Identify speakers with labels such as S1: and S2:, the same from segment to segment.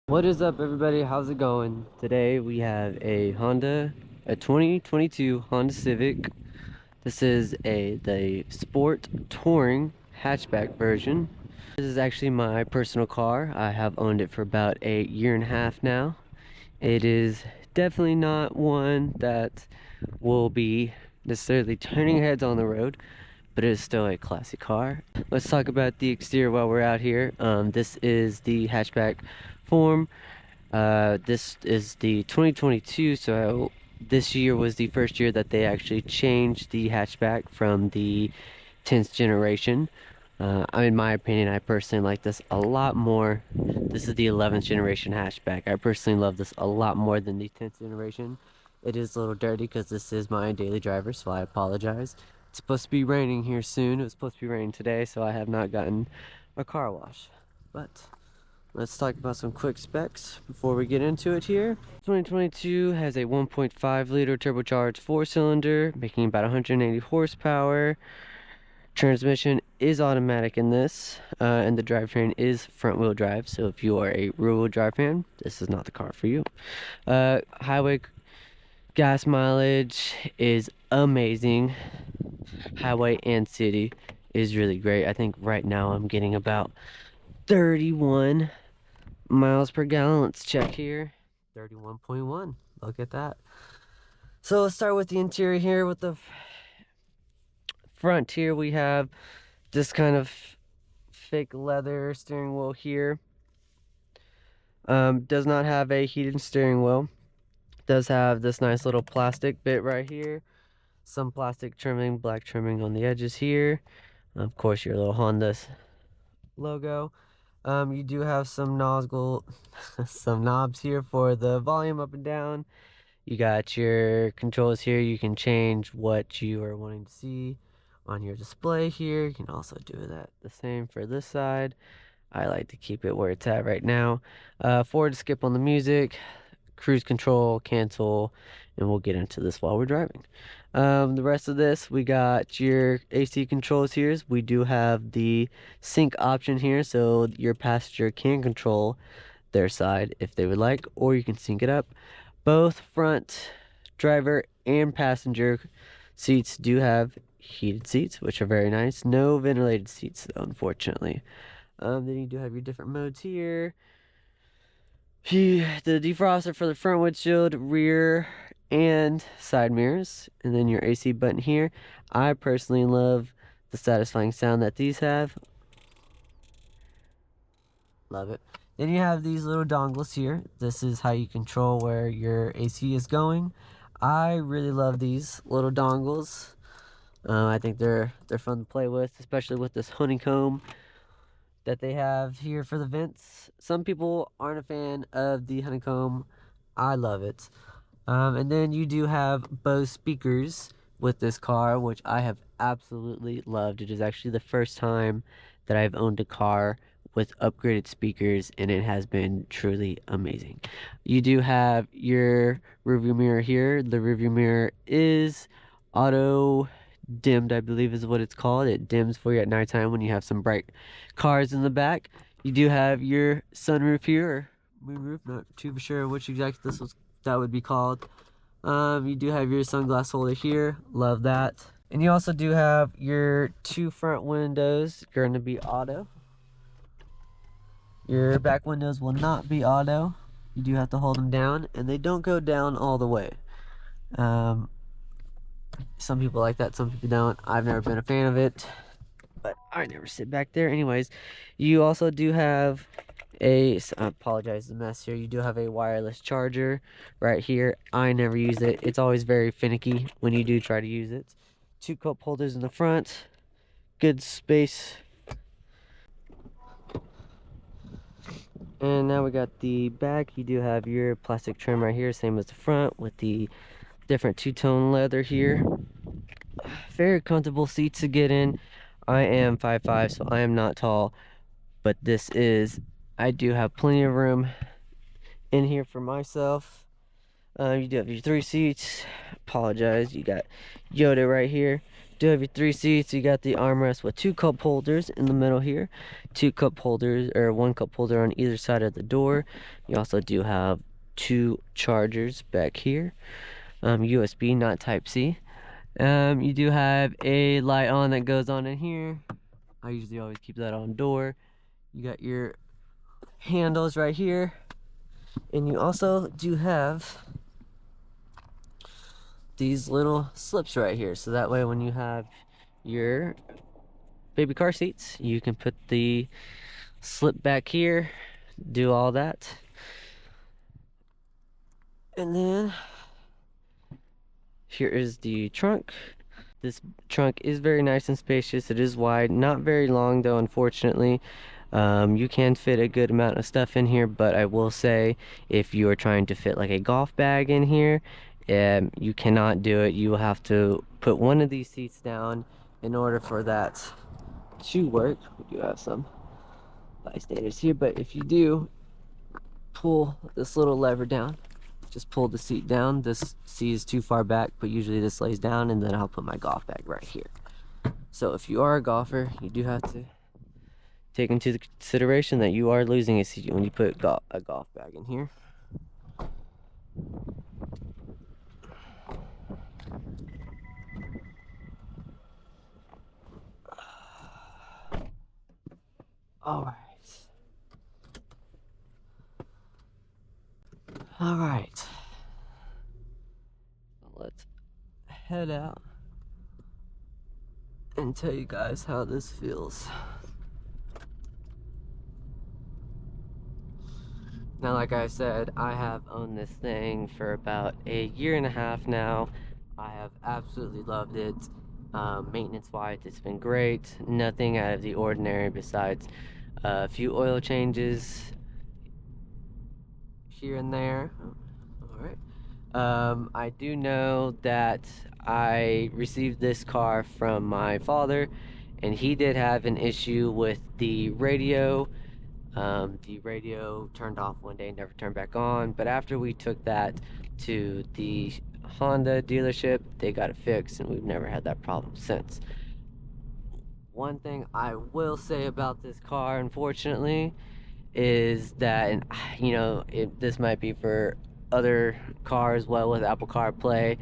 S1: What is up, everybody? How's it going? Today we have a 2022 Honda Civic. This is the sport touring hatchback version. This is actually my personal car. I have owned it for about a year and a half now. It is definitely not one that will be necessarily turning heads on the road, but it is still a classic car. Let's talk about the exterior while we're out here. This is the hatchback form. This is the 2022, so this year was the first year that they actually changed the hatchback from the 10th generation. In my opinion, I personally like this a lot more. This is the 11th generation hatchback. I personally love this a lot more than the 10th generation. It is a little dirty because this is my daily driver, so I apologize. It's supposed to be raining here soon. It was supposed to be raining today, so I have not gotten a car wash. But let's talk about some quick specs before we get into it here. 2022 has a 1.5 liter turbocharged 4-cylinder, making about 180 horsepower. Transmission is automatic in this, and the drivetrain is front-wheel drive. So if you are a rear-wheel drive fan, this is not the car for you. Highway gas mileage is amazing. Highway and city is really great. I think right now I'm getting about 31 miles per gallon. Let's check here. 31.1. Look at that. So let's start with the interior here. With the front here, we have this kind of fake leather steering wheel here. Does not have a heated steering wheel. Does have this nice little plastic bit right here. Some plastic trimming, black trimming on the edges here. Of course, your little Honda logo. You do have some some knobs here for the volume up and down. You got your controls here. You can change what you are wanting to see on your display here. You can also do that the same for this side. I like to keep it where it's at right now. Forward to skip on the music, cruise control, cancel, and we'll get into this while we're driving. The rest of this, we got your AC controls here. We do have the sync option here, so your passenger can control their side if they would like, or you can sync it up. Both front driver and passenger seats do have heated seats, which are very nice. No ventilated seats though, unfortunately. Then you do have your different modes here. The defroster for the front windshield, rear and side mirrors, and then your AC button here. I personally love the satisfying sound that these have. Love it. Then you have these little dongles here. This is how you control where your AC is going. I really love these little dongles. I think they're fun to play with, especially with this honeycomb that they have here for the vents. Some people aren't a fan of the honeycomb. I love it. And then you do have Bose speakers with this car, which I have absolutely loved. It is actually the first time that I've owned a car with upgraded speakers, and it has been truly amazing. You do have your rearview mirror here. The rearview mirror is auto dimmed, I believe is what it's called. It dims for you at nighttime when you have some bright cars in the back. You do have your sunroof here, or moonroof, not too sure which exactly that would be called. You do have your sunglass holder here. Love that. And you also do have your two front windows going to be auto. Your back windows will not be auto. You do have to hold them down, and they don't go down all the way. Some people like that, some people don't. I've never been a fan of it, but I never sit back there. Anyways, you also do have I apologize the mess here. You do have a wireless charger right here. I never use it. It's always very finicky when you do try to use it. Two cup holders in the front. Good space. And now we got the back. You do have your plastic trim right here, same as the front, with the different two-tone leather here. Very comfortable seats to get in. I am 5'5", so I am not tall, but I do have plenty of room in here for myself. You do have your 3 seats. Apologize, you got Yoda right here. Do have your 3 seats. You got the armrest with 2 cup holders in the middle here, 2 cup holders, or 1 cup holder on either side of the door. You also do have 2 chargers back here, USB, not Type C. You do have a light on that goes on in here. I usually always keep that on door. You got your handles right here, and you also do have these little slips right here, so that way when you have your baby car seats, you can put the slip back here, do all that. And then here is the trunk. This trunk is very nice and spacious. It is wide, not very long though, unfortunately. You can fit a good amount of stuff in here, but I will say if you are trying to fit like a golf bag in here, you cannot do it. You will have to put one of these seats down in order for that to work. We do have some bystanders here, but if you do pull this little lever down, just pull the seat down. This seat is too far back, but usually this lays down, and then I'll put my golf bag right here. So if you are a golfer, you do have to take into consideration that you are losing a seat when you put a golf bag in here. All right. Let's head out and tell you guys how this feels. Now, like I said, I have owned this thing for about a year and a half now. I have absolutely loved it. Maintenance wise, it's been great. Nothing out of the ordinary besides a few oil changes here and there. All right. I do know that I received this car from my father, and he did have an issue with the radio. The radio turned off one day, never turned back on, but after we took that to the Honda dealership, they got it fixed, and we've never had that problem since. One thing I will say about this car, unfortunately, is that, and you know, this might be for other cars well with Apple CarPlay,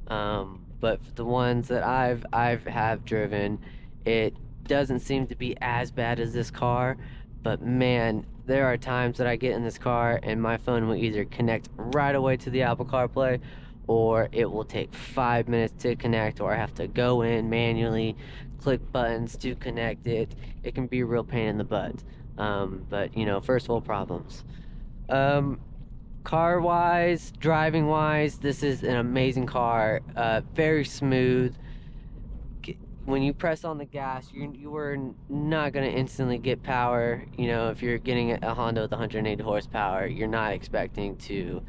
S1: but for the ones that I've have driven, it doesn't seem to be as bad as this car. But man, there are times that I get in this car and my phone will either connect right away to the Apple CarPlay, or it will take 5 minutes to connect, or I have to go in manually, click buttons to connect it. It can be a real pain in the butt. But you know, first world problems. Car wise, driving wise, this is an amazing car. Very smooth. When you press on the gas, you are not going to instantly get power. You know, if you're getting a Honda with 180 horsepower, you're not expecting to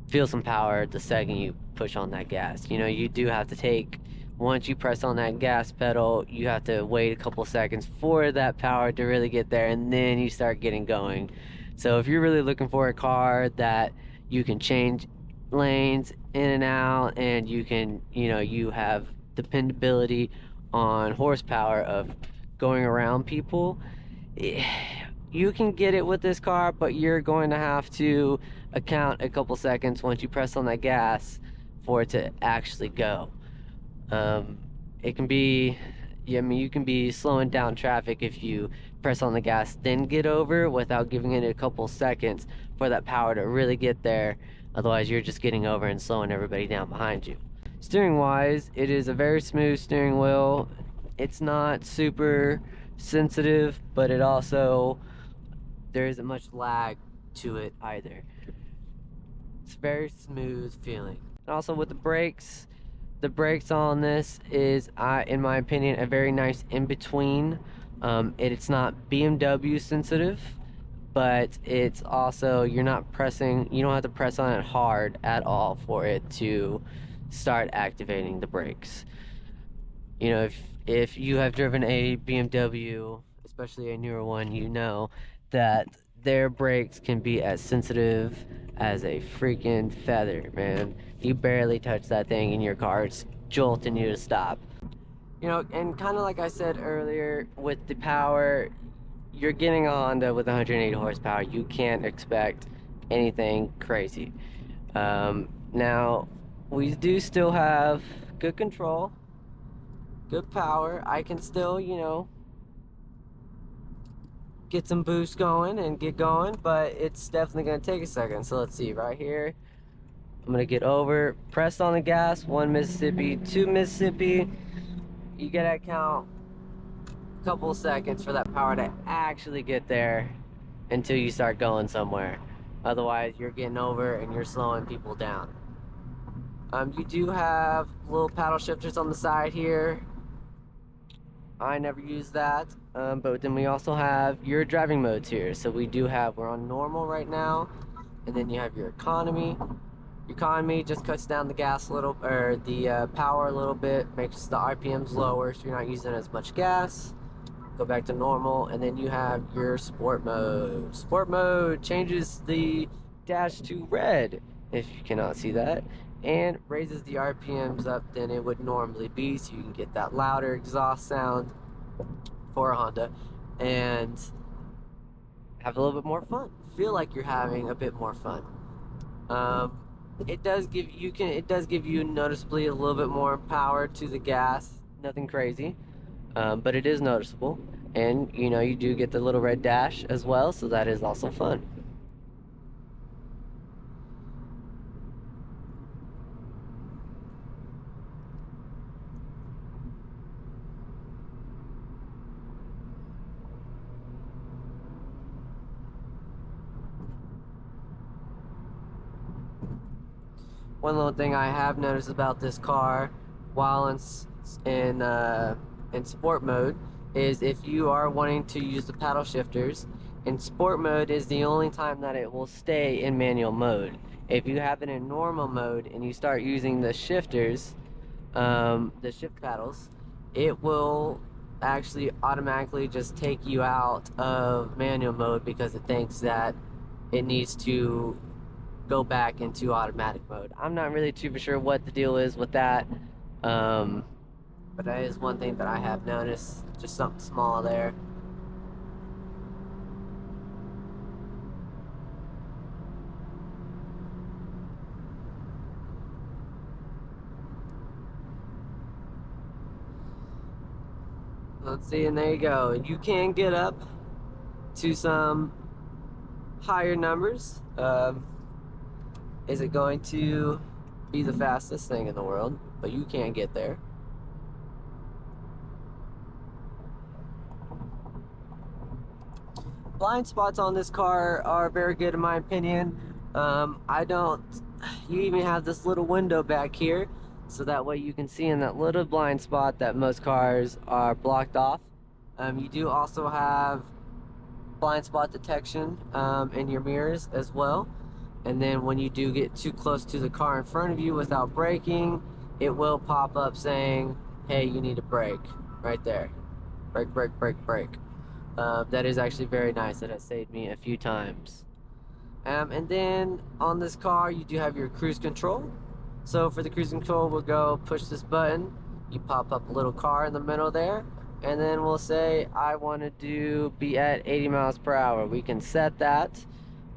S1: feel some power the second you push on that gas. You know, you do have to take, once you press on that gas pedal, you have to wait a couple seconds for that power to really get there, and then you start getting going. So if you're really looking for a car that you can change lanes in and out, and you can, you know, you have dependability on horsepower of going around people, you can get it with this car, but you're going to have to account a couple seconds once you press on that gas for it to actually go. It can be, yeah, I mean, you can be slowing down traffic if you press on the gas then get over without giving it a couple seconds for that power to really get there. Otherwise, you're just getting over and slowing everybody down behind you. Steering wise, it is a very smooth steering wheel. It's not super sensitive, but it also, there isn't much lag to it either. It's very smooth feeling. And also with the brakes on this is, in my opinion, a very nice in-between. It's not BMW sensitive, but it's also, you don't have to press on it hard at all for it to start activating the brakes. You know, if you have driven a BMW, especially a newer one, you know that their brakes can be as sensitive as a freaking feather, man. You barely touch that thing in your car, it's jolting you to stop. You know, and kind of like I said earlier, with the power, you're getting a Honda with 180 horsepower. You can't expect anything crazy. Now, we do still have good control, good power. I can still, you know, get some boost going and get going, but it's definitely going to take a second. So let's see, right here, I'm going to get over, press on the gas, 1 Mississippi, 2 Mississippi. You gotta count a couple seconds for that power to actually get there until you start going somewhere. Otherwise, you're getting over and you're slowing people down. You do have little paddle shifters on the side here. I never use that. But then we also have your driving modes here. So we're on normal right now, and then you have your economy. Your economy just cuts down the gas a little, or the power a little bit, makes the RPMs lower, so you're not using as much gas. Go back to normal, and then you have your sport mode. Sport mode changes the dash to red, if you cannot see that, and raises the RPMs up than it would normally be, so you can get that louder exhaust sound for a Honda and have a little bit more fun. Feel like you're having a bit more fun. It does give you noticeably a little bit more power to the gas. Nothing crazy, but it is noticeable. And you know, you do get the little red dash as well, so that is also fun. One little thing I have noticed about this car while in sport mode is if you are wanting to use the paddle shifters, in sport mode is the only time that it will stay in manual mode. If you have it in normal mode and you start using the shifters, the shift paddles, it will actually automatically just take you out of manual mode because it thinks that it needs to go back into automatic mode. I'm not really too sure what the deal is with that, but that is one thing that I have noticed, just something small there. Let's see, and there you go. You can get up to some higher numbers. Is it going to be the fastest thing in the world? But you can't get there. Blind spots on this car are very good in my opinion. You even have this little window back here, so that way you can see in that little blind spot that most cars are blocked off. You do also have blind spot detection in your mirrors as well. And then when you do get too close to the car in front of you without braking, it will pop up saying, hey, you need to brake, right there. Brake, brake, brake, brake. That is actually very nice. That has saved me a few times. And then on this car, you do have your cruise control. So for the cruise control, we'll go push this button. You pop up a little car in the middle there. And then we'll say, I want to be at 80 miles per hour. We can set that.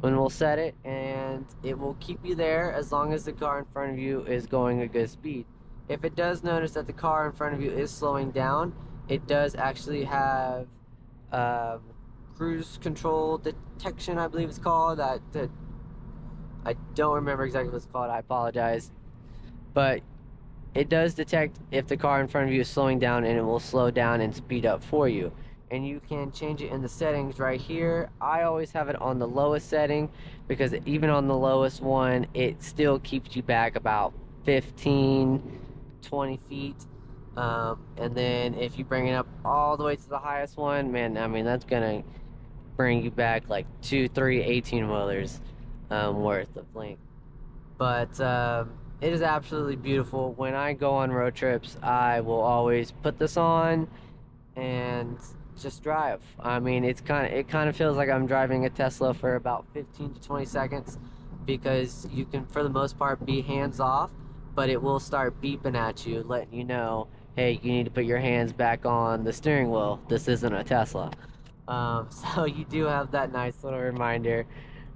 S1: When we'll set it, and it will keep you there as long as the car in front of you is going a good speed. If it does notice that the car in front of you is slowing down, it does actually have cruise control detection, I believe it's called. I don't remember exactly what it's called, I apologize. But it does detect if the car in front of you is slowing down, and it will slow down and speed up for you. And you can change it in the settings right here. I always have it on the lowest setting because even on the lowest one, it still keeps you back about 15, 20 feet. And then if you bring it up all the way to the highest one, man, I mean, that's gonna bring you back like 2, 3 18-wheelers worth of length. But it is absolutely beautiful. When I go on road trips, I will always put this on and just drive. I mean, it kind of feels like I'm driving a Tesla for about 15 to 20 seconds because you can, for the most part, be hands off, but it will start beeping at you, letting you know, hey, you need to put your hands back on the steering wheel. This isn't a Tesla. So you do have that nice little reminder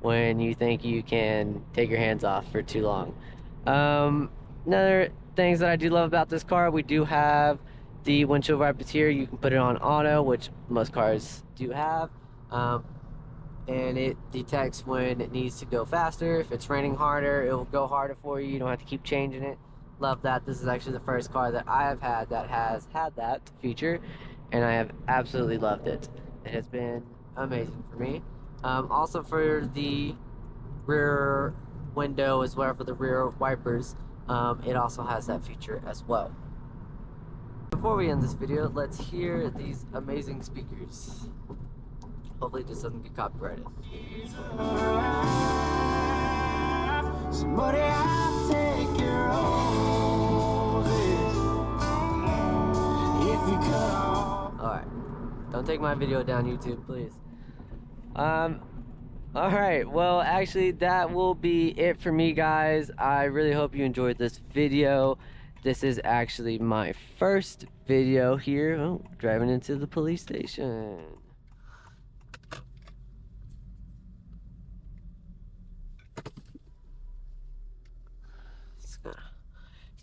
S1: when you think you can take your hands off for too long. Another things that I do love about this car, we do have the windshield wipers here. You can put it on auto, which most cars do have. And it detects when it needs to go faster. If it's raining harder, it will go harder for you. You don't have to keep changing it. Love that. This is actually the first car that I have had that has had that feature, and I have absolutely loved it. It has been amazing for me. Also for the rear window as well, for the rear wipers, it also has that feature as well. Before we end this video, let's hear these amazing speakers. Hopefully this doesn't get copyrighted. Somebody I'll take your roses if you cut off. Alright. Don't take my video down, YouTube, please. Alright, well actually that will be it for me, guys. I really hope you enjoyed this video. This is actually my first video here. Oh, driving into the police station.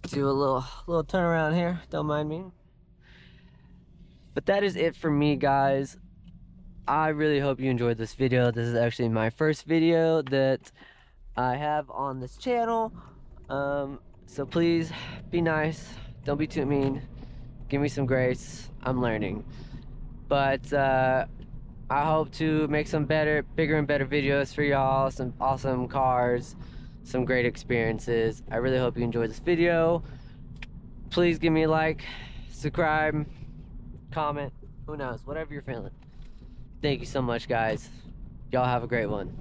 S1: Do a little turnaround here, don't mind me. But that is it for me, guys. I really hope you enjoyed this video. This is actually my first video that I have on this channel, so please be nice, don't be too mean, give me some grace. I'm learning, but I hope to make some bigger and better videos for y'all, some awesome cars, some great experiences. I really hope you enjoyed this video. Please give me a like, subscribe, comment, who knows, whatever you're feeling. Thank you so much, guys. Y'all have a great one.